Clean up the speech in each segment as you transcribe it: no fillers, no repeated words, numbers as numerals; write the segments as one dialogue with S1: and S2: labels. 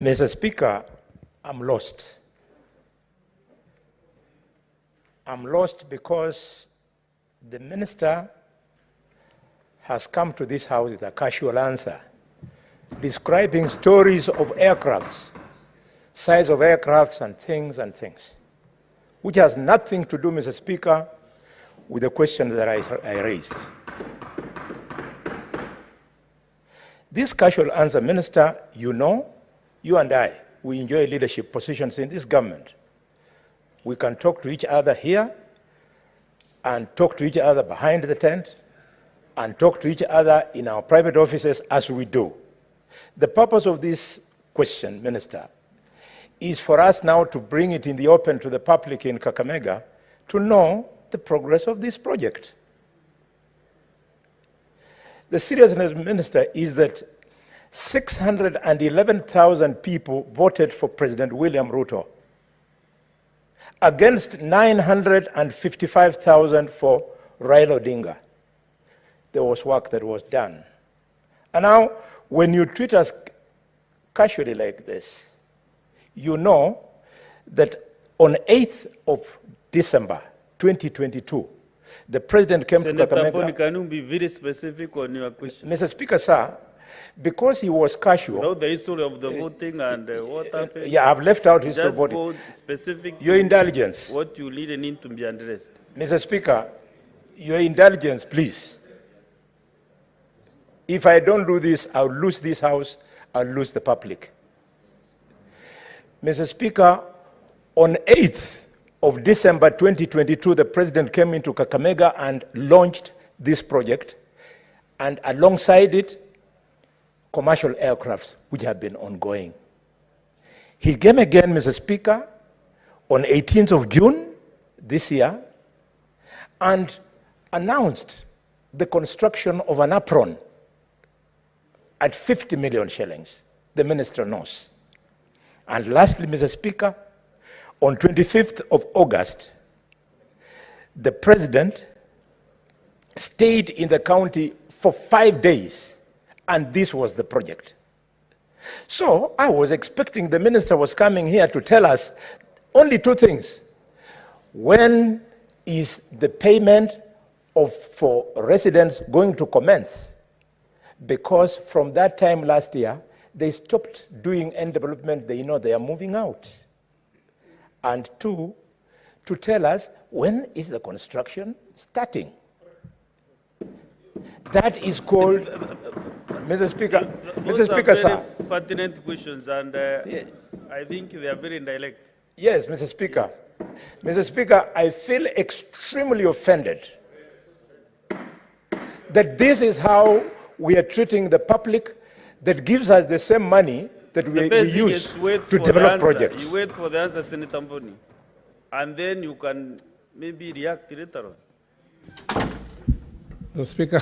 S1: Mr. Speaker, I'm lost. I'm lost because the minister has come to this house with a casual answer, describing stories of aircrafts, size of aircrafts and things, which has nothing to do, Mr. Speaker, with the question that I raised. This casual answer, Minister, you know, you and I, we enjoy leadership positions in this government. We can talk to each other here and talk to each other behind the tent and talk to each other in our private offices as we do. The purpose of this question, Minister, is for us now to bring it in the open to the public in Kakamega to know the progress of this project. The seriousness, Minister, is that 611,000 people voted for President William Ruto against 955,000 for Raila Odinga. There was work that was done. And now, when you treat us casually like this, you know that on 8th of December 2022, the President came to Kakamega.
S2: Senator Boni, can you be very specific on your question?
S1: Mr. Speaker, sir, because he was casual.
S2: Know the history of the voting and what happened?
S1: Yeah, I've left out history of
S2: Just
S1: voting.
S2: specific.
S1: Your indulgence.
S2: What you lead need to be addressed.
S1: Mr. Speaker, your indulgence, please. If I don't do this, I'll lose this house, I'll lose the public. Mr. Speaker, on 8th of December 2022, the President came into Kakamega and launched this project, and alongside it, commercial aircrafts, which have been ongoing. He came again, Mr. Speaker, on 18th of June this year, and announced the construction of an apron at 50 million shillings. The minister knows. And lastly, Mr. Speaker, on 25th of August, the President stayed in the county for 5 days, and this was the project. So I was expecting the minister was coming here to tell us only two things. When is the payment for residents going to commence? Because from that time last year, they stopped doing end development. They know they are moving out. And two, to tell us when is the construction starting. That is called, Mr. Speaker, Mr. Speaker, sir.
S2: Pertinent questions, and I think they are very indirect.
S1: Yes, Mr. Speaker. Yes. Mr. Speaker, I feel extremely offended that this is how we are treating the public that gives us the same money that we use to develop projects.
S2: You wait for the answer, Senator Boni, and then you can maybe react later on.
S3: The Speaker,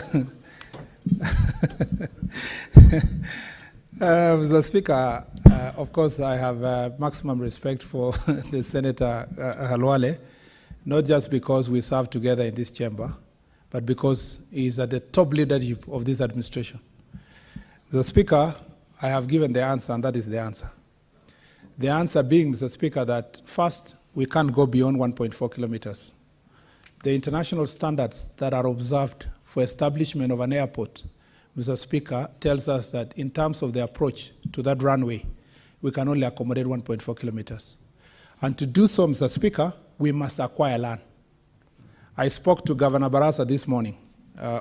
S3: Mr. Speaker, of course, I have maximum respect for the Senator Khalwale, not just because we serve together in this chamber, but because he is at the top leadership of this administration. Mr. Speaker, I have given the answer, and that is the answer. The answer being, Mr. Speaker, that first, we can't go beyond 1.4 kilometers. The international standards that are observed for establishment of an airport, Mr. Speaker, tells us that in terms of the approach to that runway, we can only accommodate 1.4 kilometers. And to do so, Mr. Speaker, we must acquire land. I spoke to Governor Barasa this morning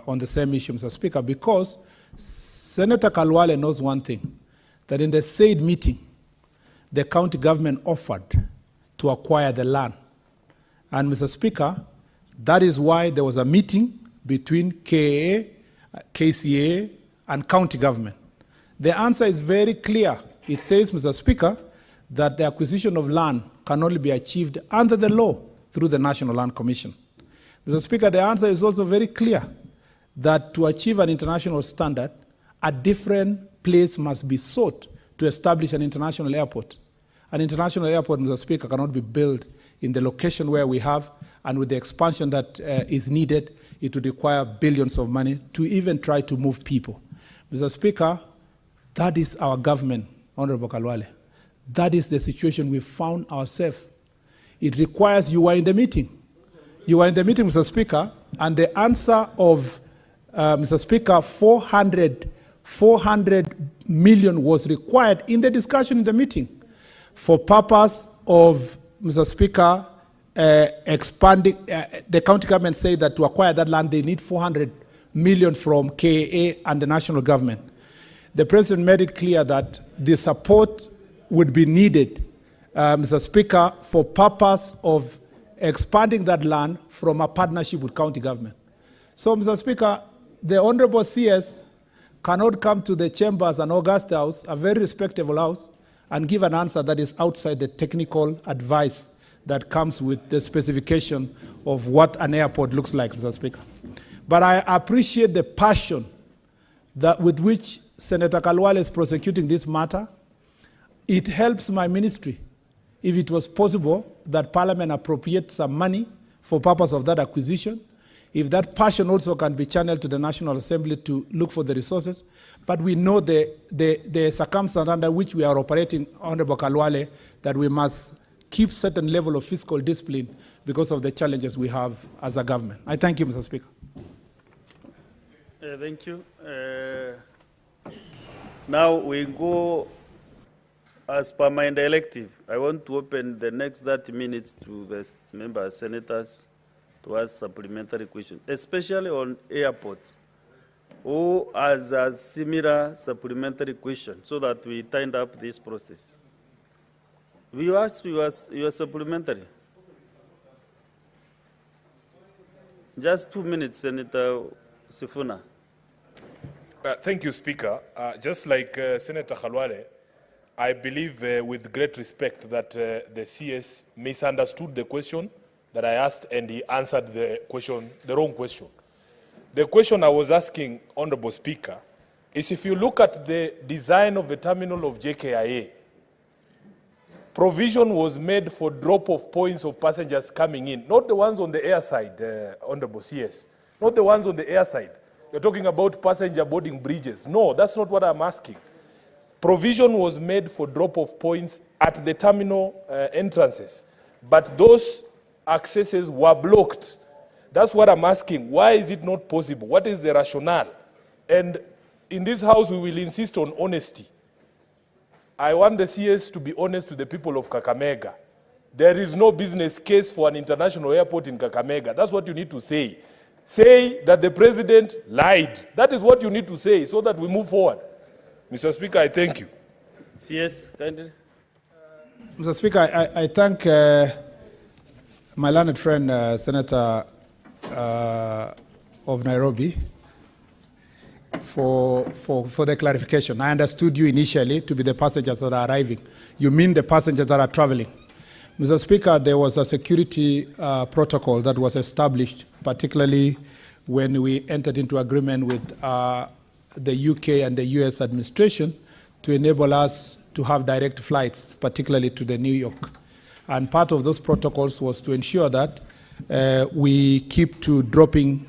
S3: on the same issue, Mr. Speaker, because Senator Khalwale knows one thing, that in the said meeting, the county government offered to acquire the land. And Mr. Speaker, that is why there was a meeting between KAA, KCA, and county government. The answer is very clear. It says, Mr. Speaker, that the acquisition of land can only be achieved under the law through the National Land Commission. Mr. Speaker, the answer is also very clear, that to achieve an international standard, a different place must be sought to establish an international airport. An international airport, Mr. Speaker, cannot be built in the location where we have, and with the expansion that is needed, it would require billions of money to even try to move people. Mr. Speaker, that is our government, Honorable Khalwale. That is the situation we found ourselves. It requires you are in the meeting. You are in the meeting, Mr. Speaker, and the answer of, Mr. Speaker, 400 million was required in the discussion in the meeting for purpose of, Mr. Speaker, expanding. The county government said that to acquire that land, they need 400 million from KAA and the national government. The president made it clear that the support would be needed, Mr. Speaker, for purpose of expanding that land from a partnership with county government. So, Mr. Speaker, the Honorable CS cannot come to the chambers and August House, a very respectable house, and give an answer that is outside the technical advice that comes with the specification of what an airport looks like, Mr. Speaker. But I appreciate the passion that with which Senator Khalwale is prosecuting this matter. It helps my ministry, if it was possible, that Parliament appropriate some money for purpose of that acquisition. If that passion also can be channeled to the National Assembly to look for the resources. But we know the circumstance under which we are operating, Honorable Khalwale, that we must keep certain level of fiscal discipline because of the challenges we have as a government. I thank you, Mr. Speaker.
S2: Thank you. Now we go, as per my directive, I want to open the next 30 minutes to the members, senators, to ask supplementary questions, especially on airports, or as a similar supplementary question, so that we tighten up this process. We ask your supplementary. Just 2 minutes, Senator Sifuna.
S4: Thank you, Speaker. Just like Senator Khalwale, I believe with great respect that the CS misunderstood the question that I asked and he answered the question, the wrong question. The question I was asking, Honorable Speaker, is if you look at the design of the terminal of JKIA, provision was made for drop-off points of passengers coming in, not the ones on the air side, Honorable CS, not the ones on the air side. You're talking about passenger boarding bridges. No, that's not what I'm asking. Provision was made for drop-off points at the terminal entrances, but those accesses were blocked. That's what I'm asking. Why is it not possible? What is the rationale? And in this house, we will insist on honesty. I want the CS to be honest to the people of Kakamega. There is no business case for an international airport in Kakamega. That's what you need to say. Say that the president lied. That is what you need to say so that we move forward. Mr. Speaker, I thank you.
S2: CS, kindly.
S3: Mr. Speaker, I thank my learned friend, Senator of Nairobi, for the clarification. I understood you initially to be the passengers that are arriving. You mean the passengers that are traveling. Mr. Speaker, there was a security protocol that was established, particularly when we entered into agreement with the UK and the US administration to enable us to have direct flights, particularly to the New York. And part of those protocols was to ensure that we keep to dropping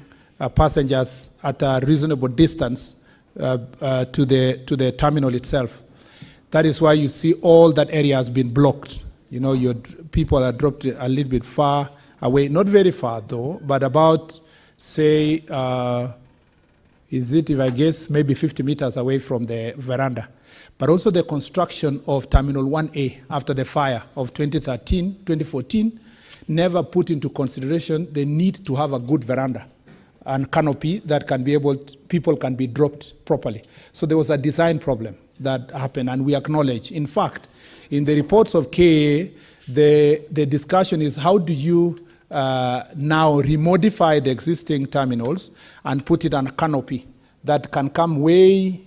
S3: passengers at a reasonable distance to the terminal itself. That is why you see all that area has been blocked. You know, your people are dropped a little bit far away, not very far though, but about, say, is it, if I guess, maybe 50 meters away from the veranda. But also the construction of Terminal 1A after the fire of 2014, never put into consideration the need to have a good veranda and canopy that can be able to, people can be dropped properly. So there was a design problem that happened, and we acknowledge. In fact, in the reports of KA, the discussion is how do you now remodify the existing terminals and put it on a canopy that can come way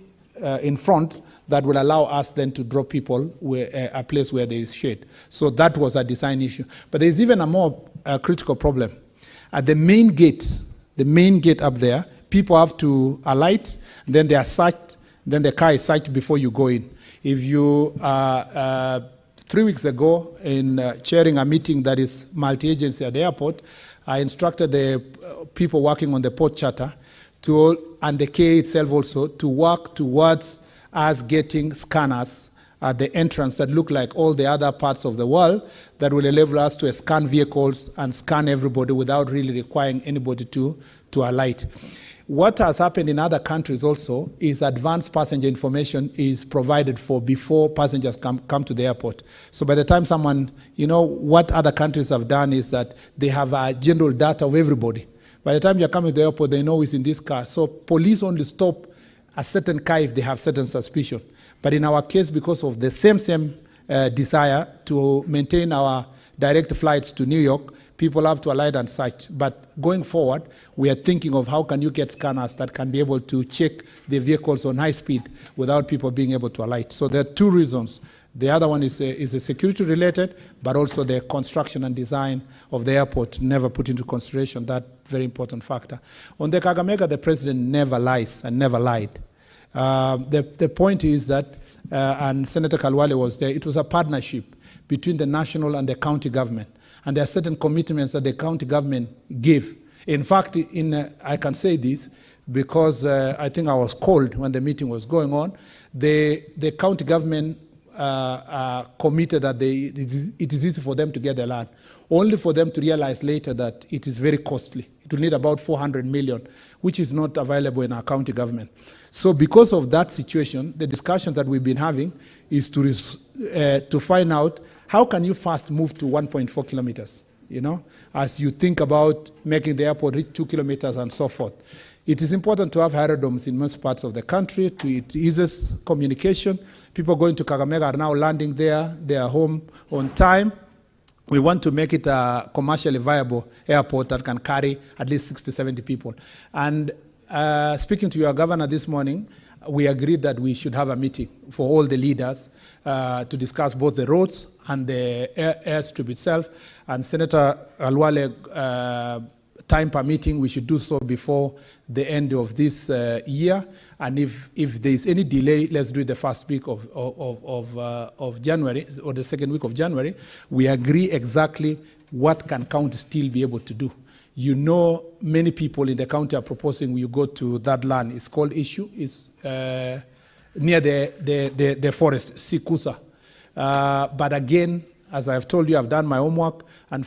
S3: in front that will allow us then to drop people where, a place where there is shade. So that was a design issue. But there's even a more critical problem. At the main gate up there, people have to alight, then they are searched, then the car is searched before you go in. If you, 3 weeks ago, in chairing a meeting that is multi-agency at the airport, I instructed the people working on the port charter to, and the KA itself also, to work towards us getting scanners at the entrance that look like all the other parts of the world that will enable us to scan vehicles and scan everybody without really requiring anybody to alight. What has happened in other countries also is advanced passenger information is provided for before passengers come to the airport. So by the time someone, what other countries have done is that they have a general data of everybody. By the time you're coming to the airport, they know who's in this car. So police only stop a certain car if they have certain suspicion. But in our case, because of the same desire to maintain our direct flights to New York, people have to alight and search. But going forward, we are thinking of how can you get scanners that can be able to check the vehicles on high speed without people being able to alight. So there are two reasons. The other one is a security related, but also the construction and design of the airport never put into consideration that very important factor. On the Kakamega, the president never lies and never lied. The point is that, and Senator Khalwale was there, it was a partnership between the national and the county government. And there are certain commitments that the county government give. In fact, I can say this because I think I was called when the meeting was going on. The county government committed that it is easy for them to get the land, only for them to realize later that it is very costly. It will need about 400 million, which is not available in our county government. So because of that situation, the discussion that we've been having is to find out how can you fast move to 1.4 kilometers, as you think about making the airport reach 2 kilometers and so forth. It is important to have aerodromes in most parts of the country. It eases communication. People going to Kakamega are now landing there. They are home on time. We want to make it a commercially viable airport that can carry at least 60, 70 people. And speaking to your governor this morning, we agreed that we should have a meeting for all the leaders to discuss both the roads and the airstrip itself. And Senator Khalwale, time permitting, we should do so before the end of this year. And if there is any delay, let's do it the first week of January or the second week of January. We agree exactly what can county still be able to do. Many people in the county are proposing you go to that land. It's called Issue. It's near the forest, Sikusa. But again, as I've told you, I've done my homework and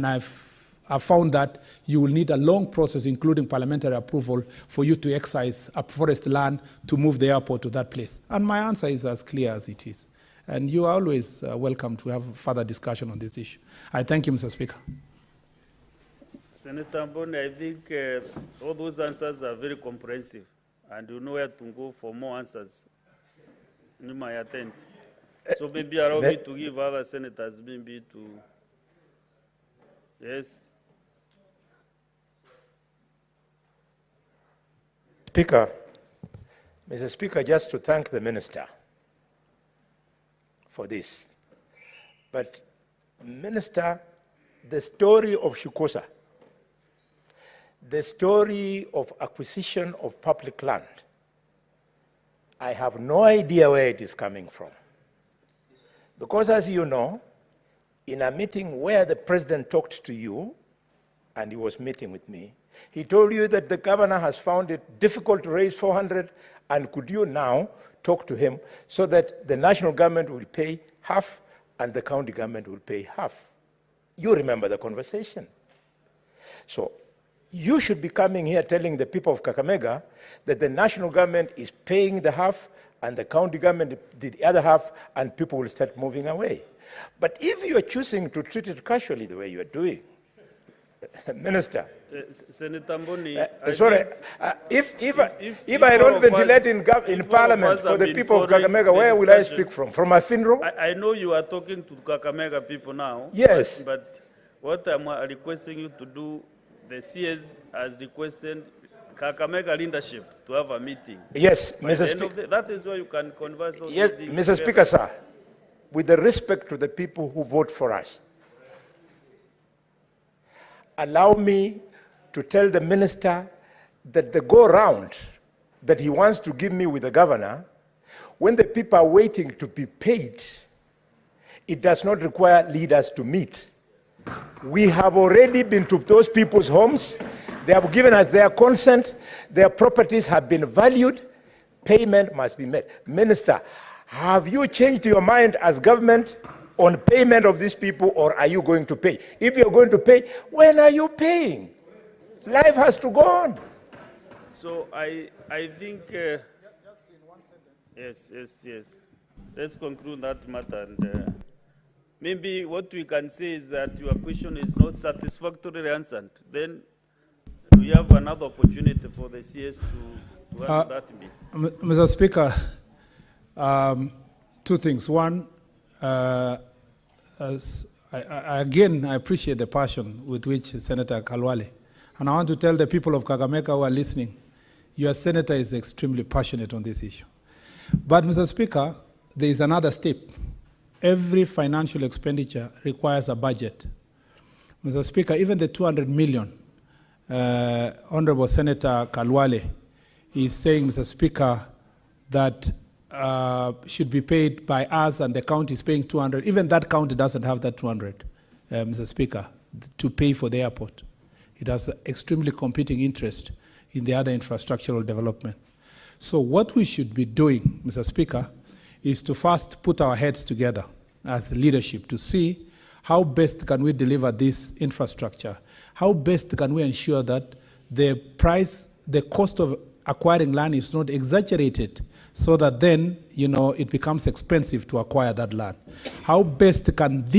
S3: I've found that you will need a long process, including parliamentary approval, for you to excise a forest land to move the airport to that place. And my answer is as clear as it is. And you are always welcome to have further discussion on this issue. I thank you, Mr. Speaker.
S2: Senator Mboni, I think all those answers are very comprehensive, and you know where to go for more answers. You might attend. So maybe allow me to give other senators maybe to... Yes.
S1: Speaker, Mr. Speaker, just to thank the minister for this. But, Minister, the story of Shukosa, the story of acquisition of public land, I have no idea where it is coming from. Because as you know, in a meeting where the president talked to you, and he was meeting with me, he told you that the governor has found it difficult to raise 400, and could you now talk to him so that the national government will pay half and the county government will pay half. You remember the conversation. So you should be coming here telling the people of Kakamega that the national government is paying the half and the county government the other half, and people will start moving away. But if you are choosing to treat it casually the way you are doing, Minister,
S2: Senator Mboni,
S1: sorry, if I don't ventilate in Parliament for the people of Kakamega, where will I speak from? From my funeral?
S2: I know you are talking to Kakamega people now.
S1: Yes.
S2: But what I'm requesting you to do, the CS has requested Kakamega leadership to have a meeting.
S1: Yes, Mr. Speaker.
S2: That is where you can converse on
S1: yes,
S2: these
S1: Mr. Speaker, sir, with the respect to the people who vote for us, allow me to tell the minister that the go-round that he wants to give me with the governor, when the people are waiting to be paid, it does not require leaders to meet. We have already been to those people's homes. They have given us their consent. Their properties have been valued. Payment must be made. Minister, Have you changed your mind as government on payment of these people, or are you going to pay? If you're going to pay, when are you paying? Life has to go on.
S2: So I think, yes. Let's conclude that matter. And maybe what we can say is that your question is not satisfactorily answered. Then we have another opportunity for the CS to handle that bit.
S3: Mr. Speaker, two things. One, again, I appreciate the passion with which Senator Khalwale, and I want to tell the people of Kakamega who are listening, your senator is extremely passionate on this issue. But, Mr. Speaker, there is another step. Every financial expenditure requires a budget. Mr. Speaker, even the 200 million, Honorable Senator Khalwale is saying, Mr. Speaker, that should be paid by us and the county is paying 200. Even that county doesn't have that 200, Mr. Speaker, to pay for the airport. It has extremely competing interest in the other infrastructural development. So what we should be doing, Mr. Speaker, is to first put our heads together as leadership to see how best can we deliver this infrastructure, how best can we ensure that the price, the cost of acquiring land is not exaggerated so that then, it becomes expensive to acquire that land. How best can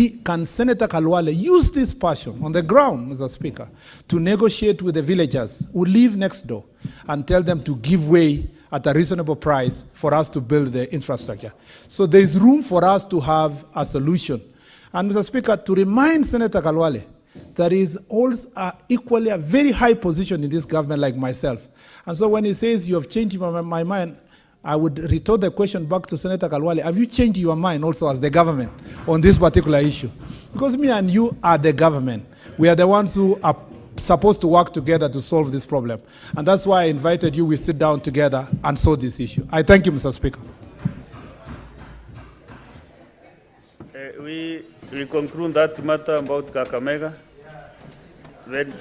S3: Senator Khalwale use this passion on the ground, Mr. Speaker, to negotiate with the villagers who live next door and tell them to give way at a reasonable price for us to build the infrastructure. So there is room for us to have a solution. And Mr. Speaker, to remind Senator Khalwale, there is also equally a very high position in this government like myself. And so when he says you have changed my mind, I would retort the question back to Senator Khalwale. Have you changed your mind also as the government on this particular issue? Because me and you are the government. We are the ones who are supposed to work together to solve this problem. And that's why I invited you. We sit down together and solve this issue. I thank you, Mr. Speaker.
S2: We conclude that matter about Kakamega. Then